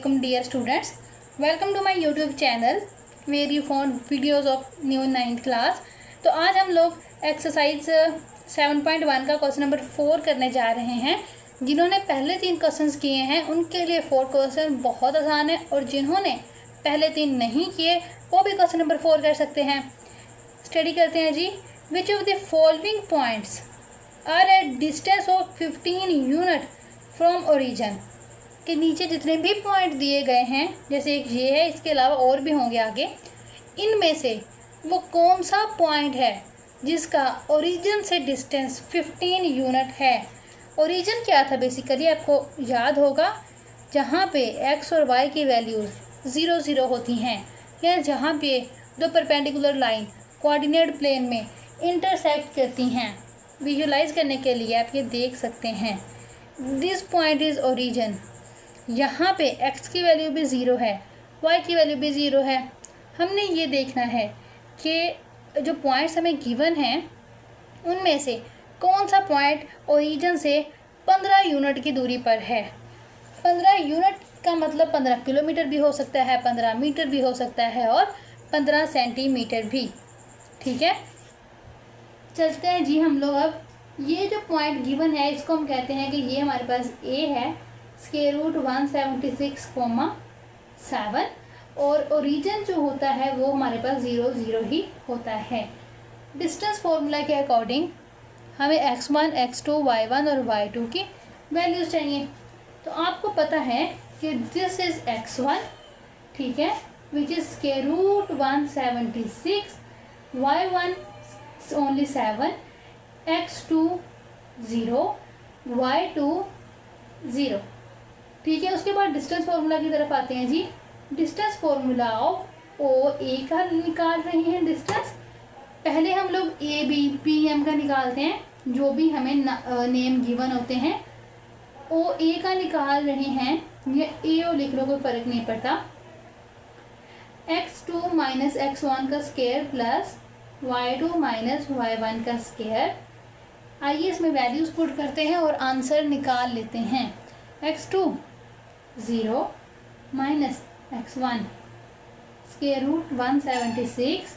Assalamualaikum dear students. Welcome to my YouTube channel where you found videos of new 9th class. तो आज हम लोग exercise 7.1 का question number 4 करने जा रहे हैं। जिन्होंने पहले 3 क्वेश्चंस किए हैं उनके लिए 4 क्वेश्चन बहुत आसान है, और जिन्होंने पहले 3 नहीं किए वो भी क्वेश्चन नंबर 4 कर सकते हैं। स्टडी करते हैं जी। Which of the following points are at distance of 15 unit from origin. के नीचे जितने भी पॉइंट दिए गए हैं, जैसे एक ये है, इसके अलावा और भी होंगे आगे, इनमें से वो कौन सा पॉइंट है जिसका ओरिजिन से डिस्टेंस 15 यूनिट है। ओरिजिन क्या था बेसिकली आपको याद होगा, जहाँ पे एक्स और वाई की वैल्यूज़ 0 0 होती हैं, या जहाँ पे दो परपेंडिकुलर लाइन कोऑर्डिनेट प्लेन में इंटरसेक्ट करती हैं। विजुलाइज करने के लिए आप ये देख सकते हैं, दिस पॉइंट इज़ ओरिजिन। यहाँ पे x की वैल्यू भी 0 है, y की वैल्यू भी 0 है। हमने ये देखना है कि जो पॉइंट्स हमें गिवन हैं उनमें से कौन सा पॉइंट ओरिजिन से 15 यूनिट की दूरी पर है। 15 यूनिट का मतलब 15 किलोमीटर भी हो सकता है, 15 मीटर भी हो सकता है, और 15 सेंटीमीटर भी। ठीक है, चलते हैं जी हम लोग। अब ये जो पॉइंट गिवन है इसको हम कहते हैं कि ये हमारे पास a है, स्क्वायर रूट 176,7, और ओरिजिन जो होता है वो हमारे पास 0 0 ही होता है। डिस्टेंस फॉर्मूला के अकॉर्डिंग हमें x1, x2, y1 और y2 की वैल्यूज चाहिए। तो आपको पता है कि दिस इज x1, ठीक है, which is square root 176, y1 only 7, x2 0, y2 0। ठीक है, उसके बाद डिस्टेंस फॉर्मूला की तरफ आते हैं जी। डिस्टेंस फॉर्मूला ऑफ ओ ए का निकाल रहे हैं डिस्टेंस। पहले हम लोग ए बी पी एम का निकालते हैं, जो भी हमें नेम गिवन होते हैं। ओ ए का निकाल रहे हैं, ये ए ओ लिख लो, कोई फर्क नहीं पड़ता। x2 माइनस x1 का square plus y2 minus y1 का स्क्वायर। आइए इसमें वैल्यूज पुट करते हैं और आंसर निकाल लेते हैं। x2 0 minus x1 square root 176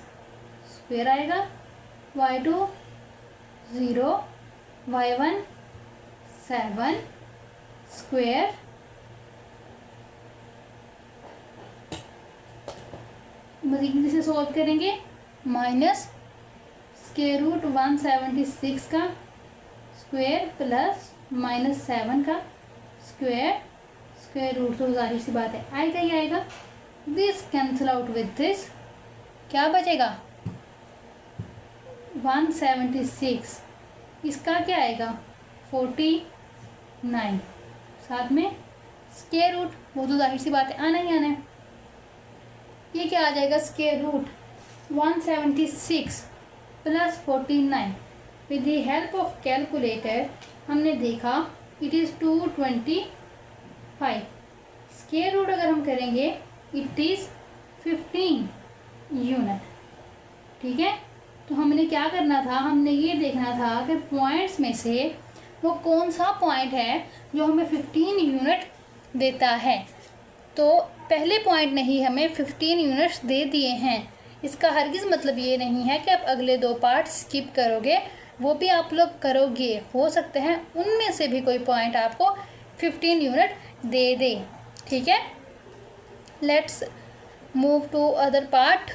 square आएगा, y2 0, y1 7 स्क्वायर, मजीद से सॉल्व करेंगे, माइनस स्क्वायर रूट 176 का स्क्वायर प्लस माइनस 7 का स्क्वायर, स्क्वायर रूट, तो जाहिर सी बात है आएगा ही आएगा। This cancel out with this, क्या बचेगा 176, इसका क्या आएगा 49, साथ में स्क्वायर रूट, वो तो जाहिर सी बात है आना ही आना है। ये क्या आ जाएगा square root 176 plus 49। With the help of calculator हमने देखा इट इज़ 225। स्क्वायर रूट अगर हम करेंगे इट इज़ 15 यूनिट। ठीक है, तो हमने क्या करना था, हमने ये देखना था कि पॉइंट्स में से वो कौन सा पॉइंट है जो हमें 15 यूनिट देता है। तो पहले पॉइंट ने ही हमें 15 यूनिट्स दे दिए हैं। इसका हरगिज़ मतलब ये नहीं है कि आप अगले 2 पार्ट स्किप करोगे, वो भी आप लोग करोगे। हो सकते हैं उनमें से भी कोई पॉइंट आपको 15 यूनिट दे दे। ठीक है, let's move to other part.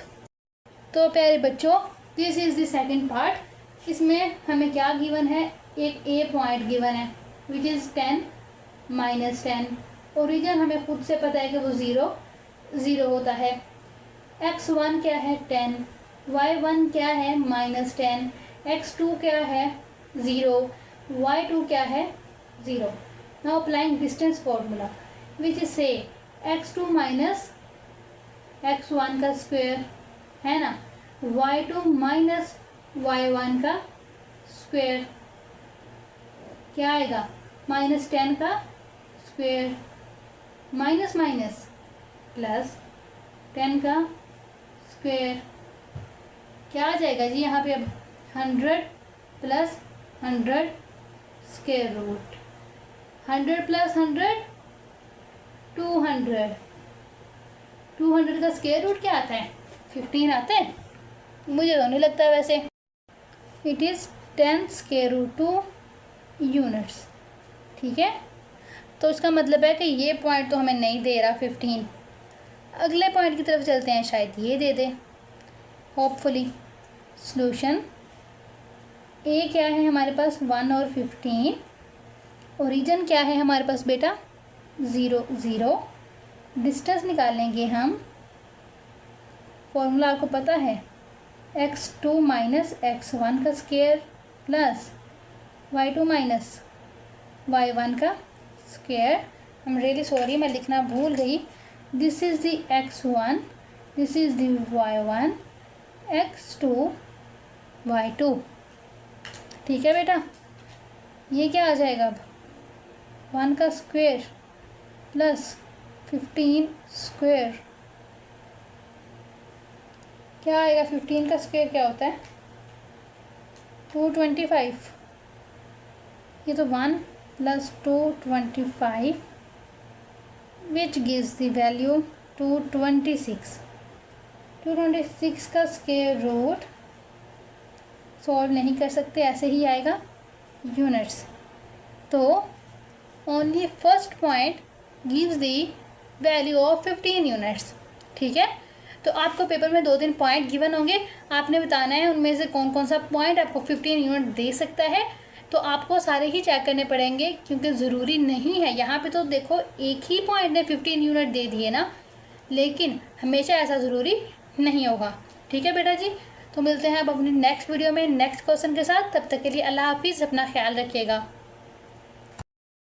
तो प्यारे बच्चों, this is the second part. इसमें हमें क्या गिवन है, एक ए पॉइंट गिवन है विच इज़ 10 माइनस 10। ओरिजिन हमें खुद से पता है कि वो 0 0 होता है। x1 क्या है 10, y1 क्या है माइनस 10, x2 क्या है 0, y2 क्या है 0। Now applying distance formula which is से x2 माइनस x1 का स्क्वायर है ना, y2 माइनस y1 का स्क्वायर, क्या आएगा माइनस 10 का स्क्वायर, माइनस माइनस प्लस 10 का स्क्वायर, क्या आ जाएगा जी यहाँ पे अब 100 प्लस 100 स्क्वायर रूट, 100 प्लस 100 200 200 का स्क्वायर रूट क्या आता है? 15 आता है? मुझे तो नहीं लगता वैसे। It is 10 square root 2 units. ठीक है, तो इसका मतलब है कि ये पॉइंट तो हमें नहीं दे रहा 15। अगले पॉइंट की तरफ चलते हैं, शायद ये दे दे होपफुली। सॉल्यूशन ए क्या है हमारे पास? 1 और 15। ओरिजिन क्या है हमारे पास बेटा? 0 0। डिस्टेंस निकालेंगे हम, फॉर्मूला आपको पता है, x2 माइनस x1 का square plus y2 minus y1 का square. I am really sorry, मैं लिखना भूल गई। This is the x1, this is the y1, x2 y2। ठीक है बेटा, ये क्या आ जाएगा अब? 1 का स्क्वायर प्लस 15 स्क्वायर। क्या आएगा? 15 का स्क्वायर क्या होता है? 225। ये तो 1 plus 225 which gives the value 226। 226 का स्क्वायर रूट सॉल्व नहीं कर सकते, ऐसे ही आएगा यूनिट्स। तो only first point gives the value of 15 units. ठीक है, तो आपको पेपर में 2-3 पॉइंट गिवन होंगे, आपने बताना है उनमें से कौन कौन सा पॉइंट आपको 15 यूनिट दे सकता है। तो आपको सारे ही चेक करने पड़ेंगे, क्योंकि ज़रूरी नहीं है। यहाँ पे तो देखो एक ही पॉइंट ने 15 यूनिट दे दिए ना, लेकिन हमेशा ऐसा ज़रूरी नहीं होगा। ठीक है बेटा जी, तो मिलते हैं अब अपनी नेक्स्ट वीडियो में नेक्स्ट क्वेश्चन के साथ। तब तक के लिए अल्लाह हाफिज़, अपना ख्याल रखिएगा।